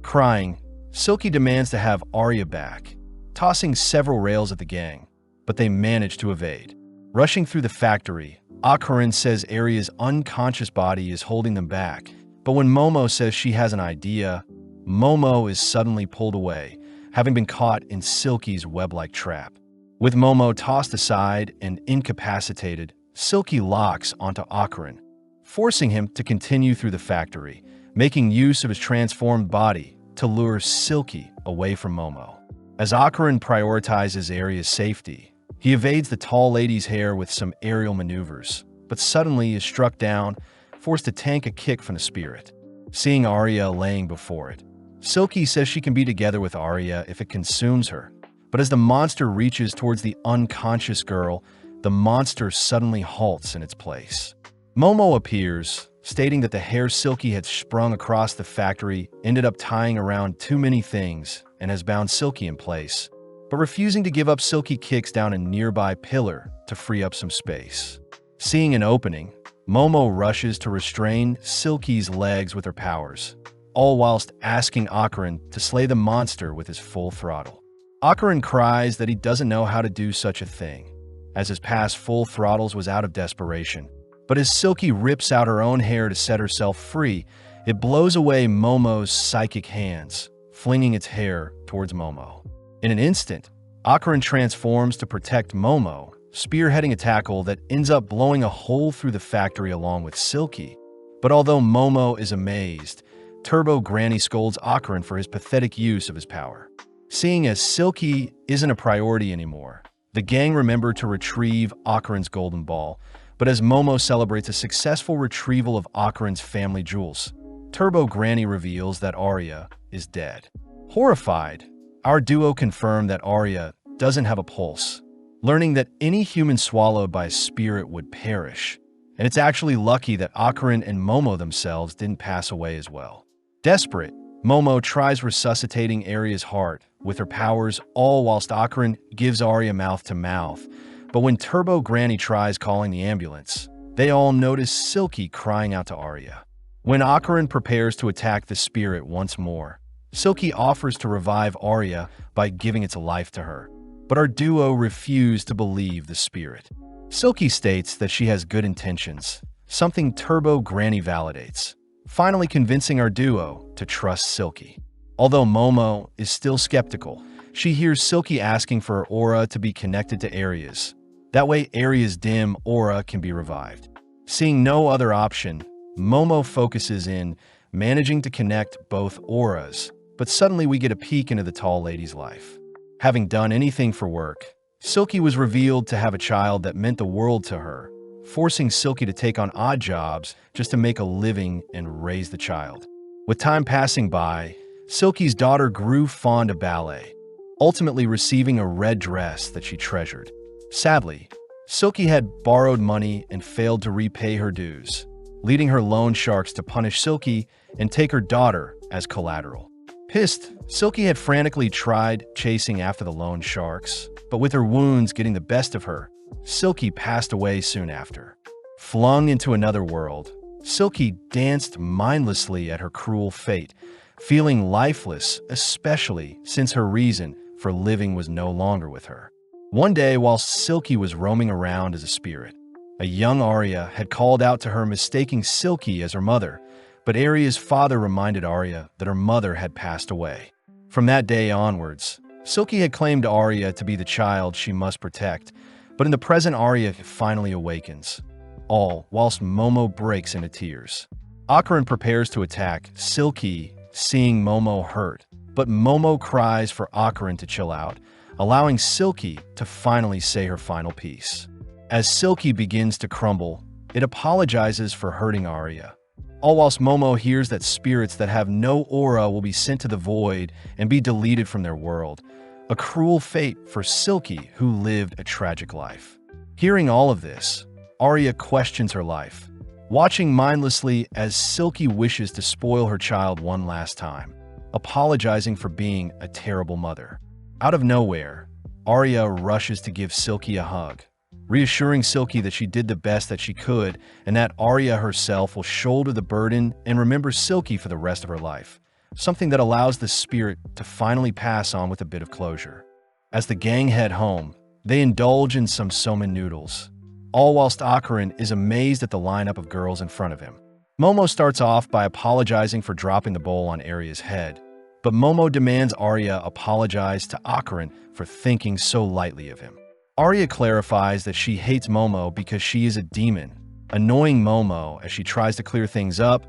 Crying, Silky demands to have Arya back, tossing several rails at the gang, but they manage to evade. Rushing through the factory, Akarin says Arya's unconscious body is holding them back, but when Momo says she has an idea, Momo is suddenly pulled away, having been caught in Silky's web-like trap. With Momo tossed aside and incapacitated, Silky locks onto Akarin, forcing him to continue through the factory, making use of his transformed body to lure Silky away from Momo. As Akarin prioritizes Arya's safety, he evades the tall lady's hair with some aerial maneuvers, but suddenly is struck down, forced to tank a kick from the spirit. Seeing Arya laying before it, Silky says she can be together with Arya if it consumes her, but as the monster reaches towards the unconscious girl, the monster suddenly halts in its place. Momo appears, stating that the hair Silky had sprung across the factory ended up tying around too many things and has bound Silky in place, but refusing to give up, Silky kicks down a nearby pillar to free up some space. Seeing an opening, Momo rushes to restrain Silky's legs with her powers, all whilst asking Akarin to slay the monster with his full throttle. Akarin cries that he doesn't know how to do such a thing, as his past full throttles was out of desperation. But as Silky rips out her own hair to set herself free, it blows away Momo's psychic hands, flinging its hair towards Momo. In an instant, Akarin transforms to protect Momo, spearheading a tackle that ends up blowing a hole through the factory along with Silky. But although Momo is amazed, Turbo Granny scolds Akarin for his pathetic use of his power. Seeing as Silky isn't a priority anymore, the gang remember to retrieve Akarin's golden ball, but as Momo celebrates a successful retrieval of Akarin's family jewels, Turbo Granny reveals that Arya is dead. Horrified, our duo confirm that Arya doesn't have a pulse, learning that any human swallowed by a spirit would perish, and it's actually lucky that Akarin and Momo themselves didn't pass away as well. Desperate, Momo tries resuscitating Arya's heart with her powers, all whilst Akarin gives Arya mouth-to-mouth. But when Turbo Granny tries calling the ambulance, they all notice Silky crying out to Arya. When Akarin prepares to attack the spirit once more, Silky offers to revive Arya by giving its life to her, but our duo refuse to believe the spirit. Silky states that she has good intentions, something Turbo Granny validates, finally convincing our duo to trust Silky. Although Momo is still skeptical, she hears Silky asking for her aura to be connected to Arya's. That way Arya's dim aura can be revived. Seeing no other option, Momo focuses in managing to connect both auras, but suddenly we get a peek into the tall lady's life. Having done anything for work, Silky was revealed to have a child that meant the world to her, forcing Silky to take on odd jobs just to make a living and raise the child. With time passing by, Silky's daughter grew fond of ballet, ultimately receiving a red dress that she treasured. Sadly, Silky had borrowed money and failed to repay her dues, leading her loan sharks to punish Silky and take her daughter as collateral. Pissed, Silky had frantically tried chasing after the loan sharks, but with her wounds getting the best of her, Silky passed away soon after. Flung into another world, Silky danced mindlessly at her cruel fate, feeling lifeless, especially since her reason for living was no longer with her. One day, while Silky was roaming around as a spirit, a young Arya had called out to her, mistaking Silky as her mother, but Arya's father reminded Arya that her mother had passed away. From that day onwards, Silky had claimed Arya to be the child she must protect, but in the present Arya finally awakens, all whilst Momo breaks into tears. Ocaran prepares to attack Silky, seeing Momo hurt, but Momo cries for Ocaran to chill out, allowing Silky to finally say her final piece. As Silky begins to crumble, it apologizes for hurting Arya, all whilst Momo hears that spirits that have no aura will be sent to the void and be deleted from their world, a cruel fate for Silky, who lived a tragic life. Hearing all of this, Arya questions her life, watching mindlessly as Silky wishes to spoil her child one last time, apologizing for being a terrible mother. Out of nowhere, Arya rushes to give Silky a hug, reassuring Silky that she did the best that she could and that Arya herself will shoulder the burden and remember Silky for the rest of her life, something that allows the spirit to finally pass on with a bit of closure. As the gang head home, they indulge in some somen noodles, all whilst Ocaran is amazed at the lineup of girls in front of him. Momo starts off by apologizing for dropping the bowl on Arya's head, but Momo demands Arya apologize to Ocaran for thinking so lightly of him. Arya clarifies that she hates Momo because she is a demon, annoying Momo as she tries to clear things up,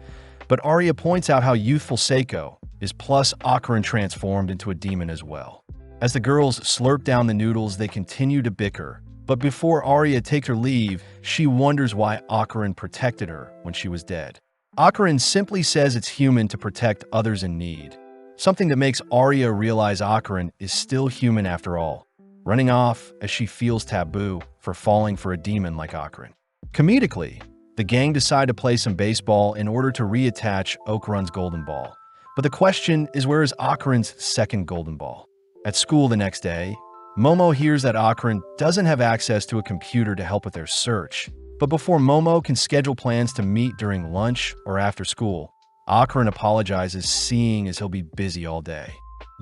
but Arya points out how youthful Seiko is, plus Ocaran transformed into a demon as well. As the girls slurp down the noodles, they continue to bicker, but before Arya takes her leave, she wonders why Ocaran protected her when she was dead. Ocaran simply says it's human to protect others in need, something that makes Arya realize Ocaran is still human after all, running off as she feels taboo for falling for a demon like Ocaran. Comedically, the gang decide to play some baseball in order to reattach Ocaran's golden ball. But the question is, where is Ocaran's second golden ball? At school the next day, Momo hears that Ocaran doesn't have access to a computer to help with their search. But before Momo can schedule plans to meet during lunch or after school, Ocaran apologizes, seeing as he'll be busy all day.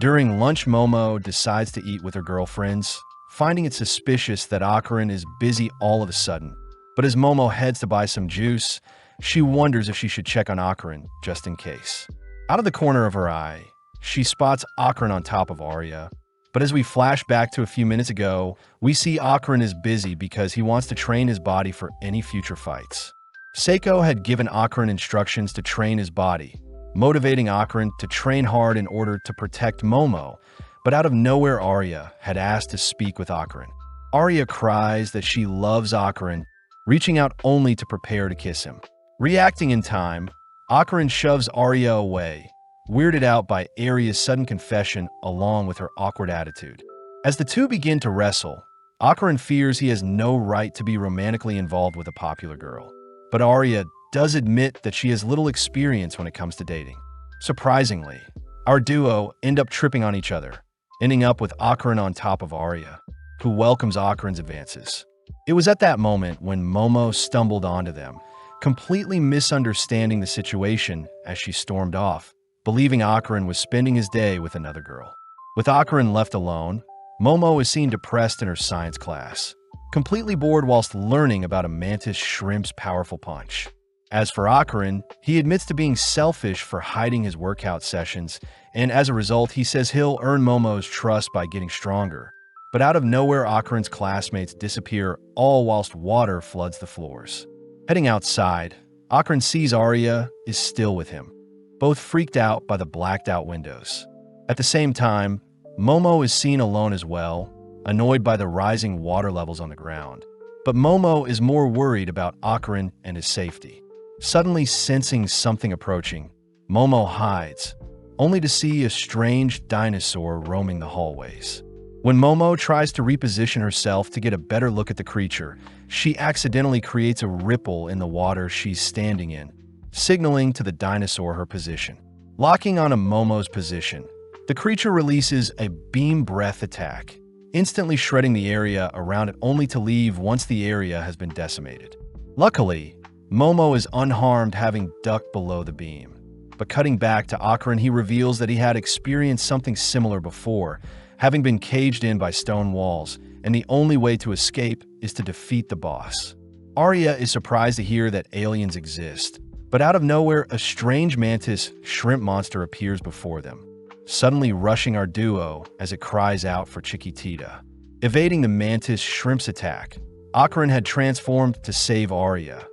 During lunch, Momo decides to eat with her girlfriends, finding it suspicious that Ocaran is busy all of a sudden. But as Momo heads to buy some juice, she wonders if she should check on Ocaran just in case. Out of the corner of her eye, she spots Ocaran on top of Arya. But as we flash back to a few minutes ago, we see Ocaran is busy because he wants to train his body for any future fights. Seiko had given Ocaran instructions to train his body, motivating Ocaran to train hard in order to protect Momo, but out of nowhere Arya had asked to speak with Ocaran. Arya cries that she loves Ocaran, reaching out only to prepare to kiss him. Reacting in time, Ocaran shoves Arya away, weirded out by Arya's sudden confession along with her awkward attitude. As the two begin to wrestle, Ocaran fears he has no right to be romantically involved with a popular girl. But Arya does admit that she has little experience when it comes to dating. Surprisingly, our duo end up tripping on each other, ending up with Ocaran on top of Arya, who welcomes Ocaran's advances. It was at that moment when Momo stumbled onto them, completely misunderstanding the situation as she stormed off, believing Ocaran was spending his day with another girl. With Ocaran left alone, Momo is seen depressed in her science class, completely bored whilst learning about a mantis shrimp's powerful punch. As for Ocaran, he admits to being selfish for hiding his workout sessions, and as a result, he says he'll earn Momo's trust by getting stronger. But out of nowhere, Ocaran's classmates disappear, all whilst water floods the floors. Heading outside, Ocaran sees Arya is still with him, both freaked out by the blacked-out windows. At the same time, Momo is seen alone as well, annoyed by the rising water levels on the ground. But Momo is more worried about Ocaran and his safety. Suddenly sensing something approaching, Momo hides, only to see a strange dinosaur roaming the hallways. When Momo tries to reposition herself to get a better look at the creature, she accidentally creates a ripple in the water she's standing in, signaling to the dinosaur her position. Locking on Momo's position, the creature releases a beam breath attack, instantly shredding the area around it only to leave once the area has been decimated. Luckily, Momo is unharmed, having ducked below the beam. But cutting back to Ocaran, he reveals that he had experienced something similar before, having been caged in by stone walls, and the only way to escape is to defeat the boss. Arya is surprised to hear that aliens exist, but out of nowhere, a strange mantis shrimp monster appears before them, suddenly rushing our duo as it cries out for Chiquitita. Evading the mantis shrimp's attack, Akaran had transformed to save Arya.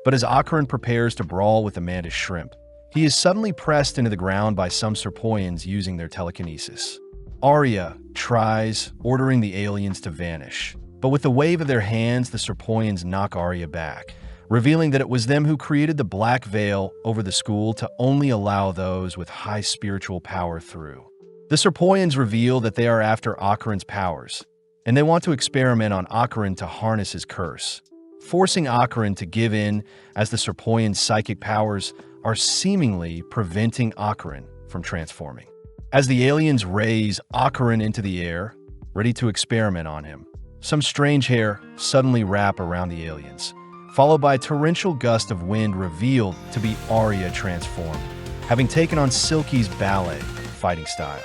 But as Akaran prepares to brawl with the mantis shrimp, he is suddenly pressed into the ground by some Serpoians using their telekinesis. Arya tries, ordering the aliens to vanish, but with a wave of their hands, the Serpoians knock Arya back, revealing that it was them who created the black veil over the school to only allow those with high spiritual power through. The Serpoians reveal that they are after Akaran's powers, and they want to experiment on Akaran to harness his curse, forcing Akaran to give in as the Serpoian's psychic powers are seemingly preventing Akaran from transforming. As the aliens raise Akaran into the air, ready to experiment on him, some strange hair suddenly wrap around the aliens, followed by a torrential gust of wind revealed to be Arya transformed, having taken on Silky's ballet fighting style.